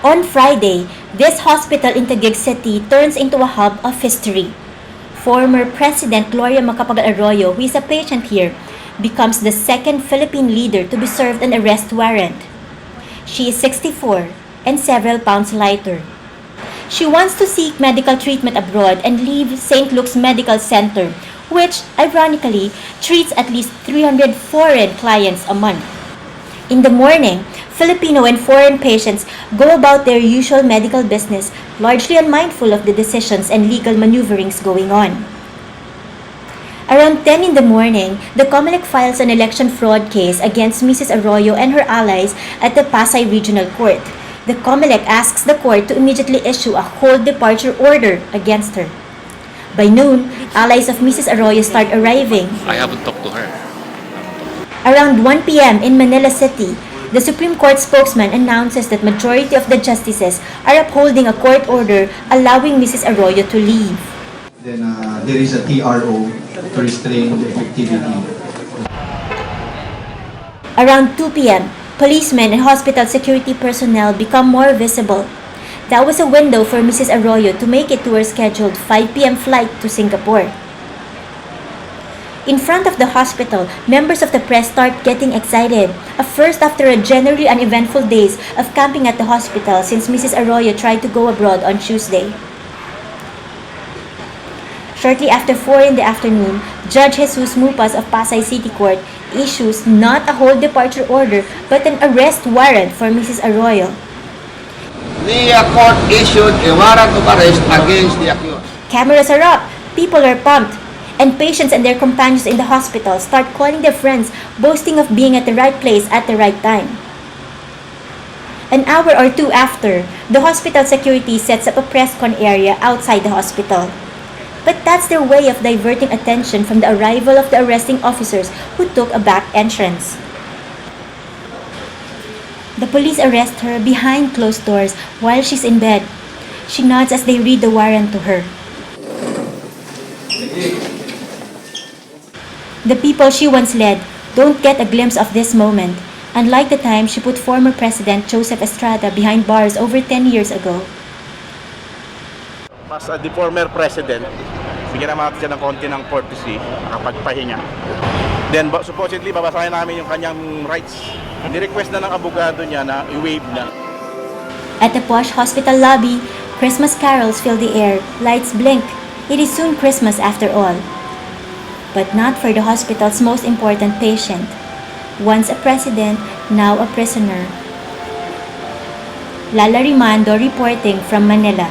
On Friday, this hospital in Taguig City turns into a hub of history. Former President Gloria Macapagal Arroyo, who is a patient here, becomes the second Philippine leader to be served an arrest warrant. She is 64 and several pounds lighter. She wants to seek medical treatment abroad and leave St. Luke's Medical Center, which, ironically, treats at least 300 foreign clients a month. In the morning, Filipino and foreign patients go about their usual medical business, largely unmindful of the decisions and legal maneuverings going on. Around 10 in the morning, the COMELEC files an election fraud case against Mrs. Arroyo and her allies at the Pasay Regional Court. The COMELEC asks the court to immediately issue a hold departure order against her. By noon, allies of Mrs. Arroyo start arriving. I haven't talked to her. Around 1 p.m. in Manila City, the Supreme Court spokesman announces that majority of the justices are upholding a court order allowing Mrs. Arroyo to leave. Then there is a TRO to restrain the effectivity. Around 2 p.m., policemen and hospital security personnel become more visible. That was a window for Mrs. Arroyo to make it to her scheduled 5 p.m. flight to Singapore. In front of the hospital, members of the press start getting excited, a first after a generally uneventful days of camping at the hospital since Mrs. Arroyo tried to go abroad on Tuesday. Shortly after 4 in the afternoon, Judge Jesus Mupas of Pasay City Court issues not a hold departure order but an arrest warrant for Mrs. Arroyo. The court issued a warrant of arrest against the accused. Cameras are up, people are pumped, and patients and their companions in the hospital start calling their friends, boasting of being at the right place at the right time. An hour or two after, the hospital security sets up a press con area outside the hospital. But that's their way of diverting attention from the arrival of the arresting officers who took a back entrance. The police arrest her behind closed doors while she's in bed. She nods as they read the warrant to her. The people she once led don't get a glimpse of this moment, unlike the time she put former President Joseph Estrada behind bars over 10 years ago. As the former president, bigyan naman natin siya ng konti ng courtesy, nakapagpahinga. Then supposedly babasahin namin yung kanyang rights. Ni-request na ng abogado niya na i-waive na. At the posh hospital lobby, Christmas carols fill the air, lights blink. It is soon Christmas after all. But not for the hospital's most important patient. Once a president, now a prisoner. Lala Rimando reporting from Manila.